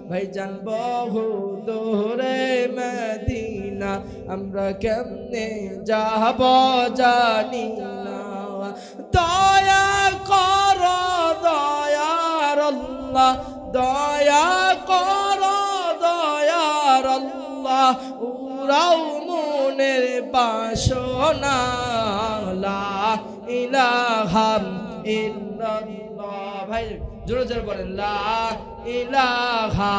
ভাইজান বহু দূরে মদিনা আমরা কেমনে যাব জানি না। দয়া কর দয়ার আল্লাহ, দয়া কর দয়ার আল্লাহ, উরাও মনের বাসনা। লা ইলাহা ইল্লাল্লাহ, ভাই জোরে জোরে বলেন, লা ইলাহা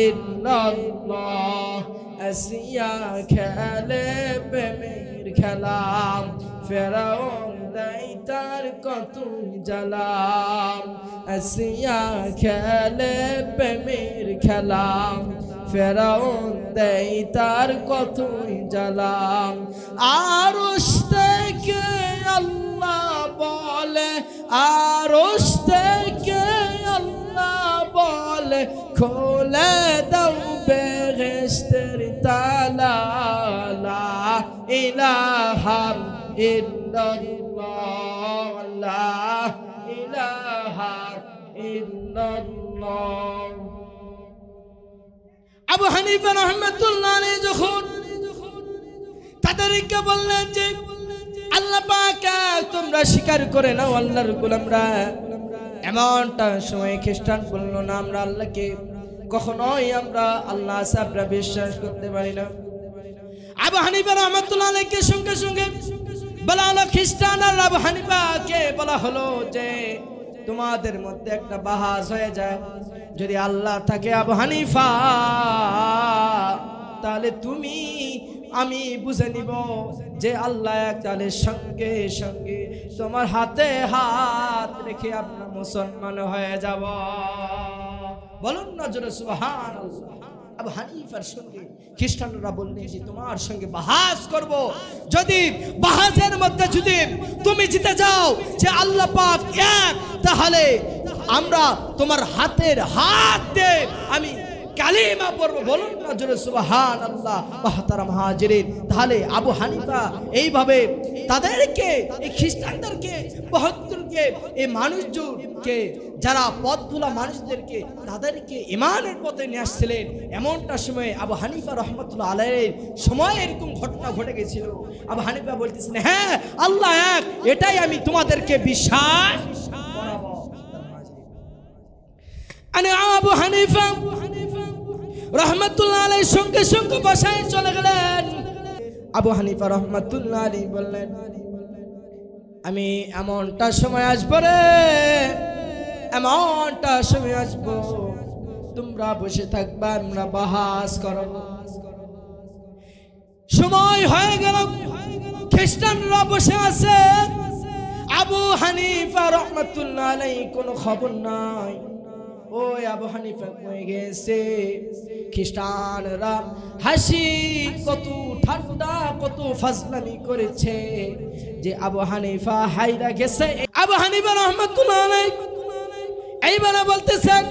ইল্লাল্লাহ। আসিয়া খেলে প্রেমের খেলা, ফেরাউন দেয় তার কতই জ্বালা। আসিয়া খেলে প্রেমের খেলা, ফেরাউন দেয় তার কতই জ্বালা। আরশ থেকে আল্লাহ বলে, আরশ থেকে আল্লাহ বলে, খোলে দাও বেহেশতের তালা। লা ইলাহা ইল্লাল্লাহ, লা ইলাহা ইল্লাল্লাহ। আবু হানিফা রাহমাতুল্লাহ আলাইহি যখন তাদেরকে বললেন যে আল্লাহ পাক তোমরা স্বীকার করে নাও আল্লাহর গোলামরা, এমনটা সময় খ্রিস্টান বলল না আমরা আল্লাহকে কখনোই আমরা আল্লাহ আছে আমরা বিশ্বাস করতে পারি না। আবু হানিফা রাহমাতুল্লাহ আলাইহিকে সঙ্গে সঙ্গে বলা হলো খ্রিস্টান আর আবু হানিফাকে বলা হলো যে তোমাদের মধ্যে একটা বাহাস হয়ে যায়, যদি আল্লাহ থাকে আবু হানিফা তাহলে তুমি আমি বুঝে নিব যে আল্লাহ এক, তাহলে সঙ্গে সঙ্গে তোমার হাতে হাত রেখে আপনার মুসলমান হয়ে যাব। বলুন না জোরে সুবহানাল্লাহ। আবু হানিফার সঙ্গে খ্রিস্টানরা বললেন যে তোমার সঙ্গে বাহাস করব, যদি বাহাসের মধ্যে যদি তুমি জিতে যাও যে আল্লাহ পাক এক, তাহলে আমরা তোমার হাতের হাত দিয়ে আমি কালিমা পড়ব। বলুন না জোরে সুবহানাল্লাহ। মুহতারাম হাজিরিন, তাহলে আবু হানিফা এইভাবে তাদেরকে, এই খ্রিস্টানদেরকে, ৭২কে, এই মানুষজনকে, যারা পথভোলা মানুষদেরকে তাদেরকে ঈমানের পথে নিয়ে আসছিলেন। এমনটা সময় আবু হানিফা রাহমাতুল্লাহ আলাইহির সময় এরকম ঘটনা ঘটে গেছিল। আবু হানিফা বলতেছেন হ্যাঁ আল্লাহ এক, এটাই আমি তোমাদেরকে বিশ্বাস করাবো। আবু হানিফা রাহমাতুল্লাহ আলাইহির সঙ্গে সঙ্গে বাসায় চলে গেলেন। আবু হানিফা রাহমাতুল্লাহ আলাইহি বললেন আমি এমনটা সময় আসবো রে, এমনটা সময় আসবো তোমরা বসে থাকবা, আমরা বাহাস করব। সময় হয়ে গেল, খ্রিস্টানরা বসে আছে, আবু হানিফা রাহমাতুল্লাহ আলাইহি কোনো খবর নাই। ওই আবু হানিফা কয়ে গেছে। খ্রিস্টানরা হাসি কত ঠান্ডা কত ফাজলামি করেছে যে আবু হানিফা হাইরা গেছে। আবু হানিফা রাহমাতুল্লাহ আলাইহি এইবারে বলতেছেন,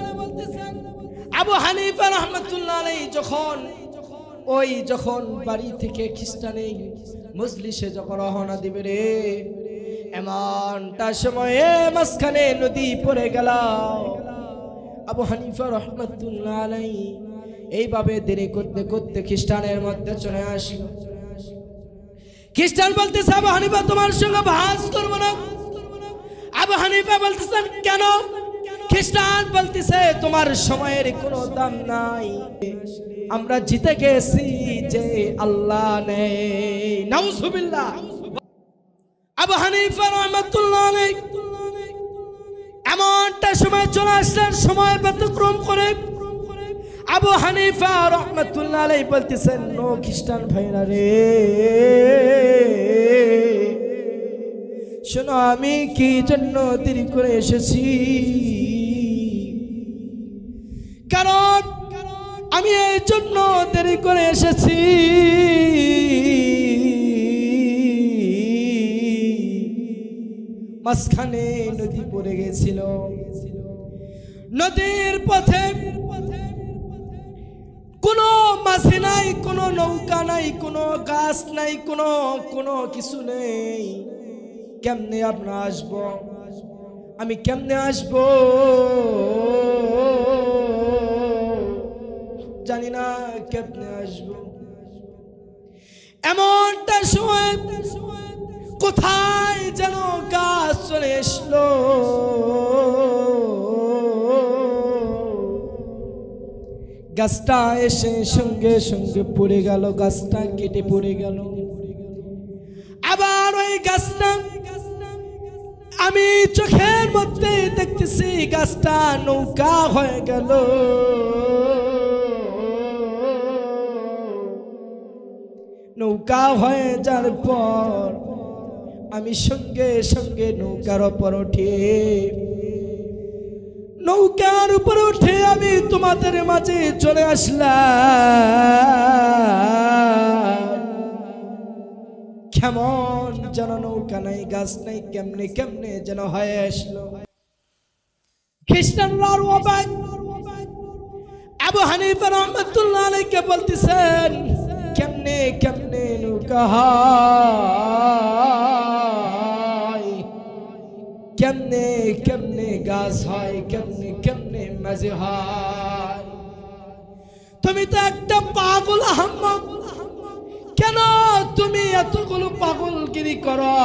আবু হানিফা রাহমাতুল্লাহ আলাইহি যখন বাড়ি থেকে খ্রিস্টানে মজলিসে যখন রওনা দিবে রে, এমনটা সময়ে মাঝখানে নদী পড়ে গেল। আবু হানিফা রাহমাতুল্লাহ আলাইহি এইভাবে দেরি করতে করতে খ্রিস্টানের মধ্যে চলে আসলো। খ্রিস্টান বলতেছে আবু হানিফা তোমার সঙ্গে বাহাস করব না। আবু হানিফা বলতেছেন কেন? খ্রিস্টান বলতেছে তোমার সময়ের কোনো দাম নাই, আমরা জিতে গেছি যে আল্লাহ নেই। নাউজুবিল্লাহ। আবু হানিফা রাহমাতুল্লাহ আলাইহি এমনটা সময় চলে আসলেন, সময় ব্যতিক্রম করে আবু হানিফা রাহমাতুল্লাহ আলাইহি বলতেছেন ও খ্রিস্টান ভাইরা রে, শোনো আমি কি জন্য দেরি করে এসেছি। কারণ আমি এই জন্য দেরি করে এসেছি, মাঝখানে নদী পড়ে গেছিল। নদীর পথে কোনো মাঝি নাই, কোনো নৌকা নাই, কোনো গাছ নাই, কোনো কিছু নেই। কেমনে আপনার আসবো, আমি কেমনে আসবো? জানি না কেমনে আসবো। এমনটা সময় কোথায় যেন গাছ চলে এসলো, গাছটা এসে সঙ্গে সঙ্গে পড়ে গেল, গাছটা কেটে পড়ে গেল। আবার ওই গাছটা আমি চোখের মধ্যে দেখতেছি গাছটা নৌকা হয়ে গেল। নৌকা হয়ে যাওয়ার পর আমি সঙ্গে সঙ্গে নৌকার উপর উঠে আমি তোমাদের মাঝে চলে আসলাম। কেমন যেন নৌকা নাই, গাছ নাই, কেমনে কেমনে যেন হয়ে আসলো। খ্রিস্টানরা আবু হানিফা রাহমাতুল্লাহ আলাইহি বলতেছেন, কেমনে কেমনে নৌকা হয়, কেমনে কেমনে গাছ হয়, কেমনে কেমনে মাঝে হয়। তুমি তো একটা পাগল আহম্মক, কেন তুমি এতগুলো পাগলগিরি করো?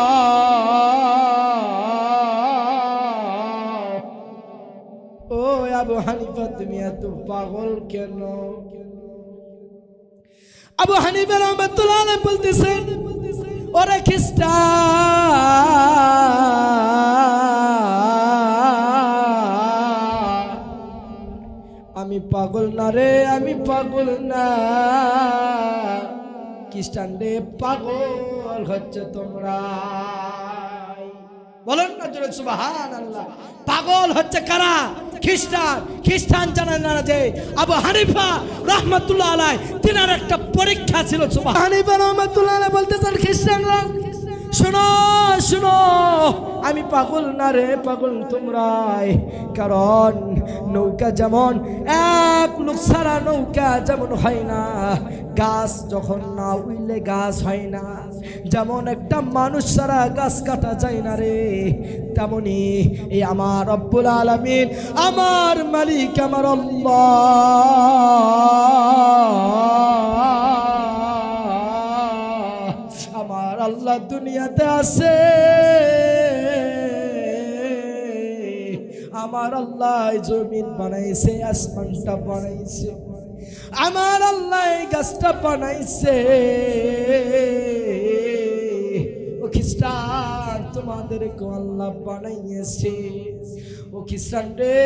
ও আবু হানিফা, তুমি এত পাগল কেন? আবু হানিফা রাহমাতুল্লাহ আলাইহি বলতেছেন, ওরে খ্রিস্টান, আমি পাগল না রে, আমি পাগল না। খ্রিস্টান রে, পাগল হচ্ছে তোমরা। বলেন না জোরে সুবহানাল্লাহ। পাগল হচ্ছে কারা? খ্রিস্টান। খ্রিস্টান জানেন না যে আবু হানিফা রাহমাতুল্লাহ আলাইহি তিনার একটা পরীক্ষা ছিল। সুবহান হানিফা রাহমাতুল্লাহ আলাইহি বলতেছেন, খ্রিস্টানরা শোনো শোনো, আমি পাগল না রে, পাগল তোমরাই। কারণ নৌকা যেমন এক লোক ছাড়া নৌকা যেমন হয় না, গাছ যখন না উইলে গাছ হয় না, যেমন একটা মানুষ ছাড়া গাছ কাটা যায় না রে, তেমনি এই আমার রব্বুল আলামিন, আমার মালিক, আমার আল্লাহ দুনিয়াতে আছে। আমার আল্লাহ জমিন বানাইছে, আসমানটা বানাইছে, আমার আল্লাহ গাছটা বানাইছে। ও খ্রিস্টান, তোমাদেরকে আল্লাহ বানাইছে। ও খ্রিস্টান রে,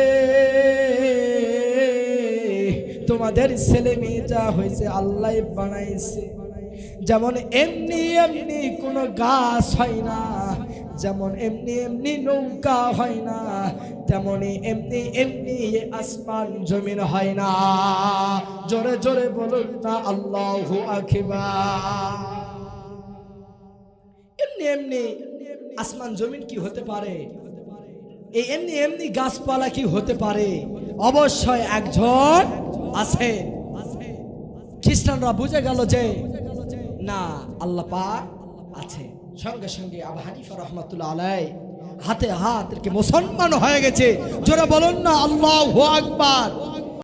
তোমাদের ছেলে মেয়ে যা হয়েছে আল্লাহ বানাইছে। যেমন এমনি এমনি কোনো গাছ হয় না, যেমন এমনি এমনি নৌকা হয় না, তেমনি এমনি এমনি আসমান জমিন হয় না। জোরে জোরে বলুন না আল্লাহু আকবার। এমনি এমনি আসমান জমিন কি হতে পারে? এই এমনি এমনি গাছপালা কি হতে পারে? অবশ্যই একজন আছে। খ্রিস্টানরা বুঝে গেল যে না, আল্লাহ পাক আছে। সঙ্গে সঙ্গে আবু হানিফা রাহমাতুল্লাহ আলাইহি হাতে হাত রেখে মুসলমান হয়ে গেছে। জোরে বলুন না আল্লাহু আকবার।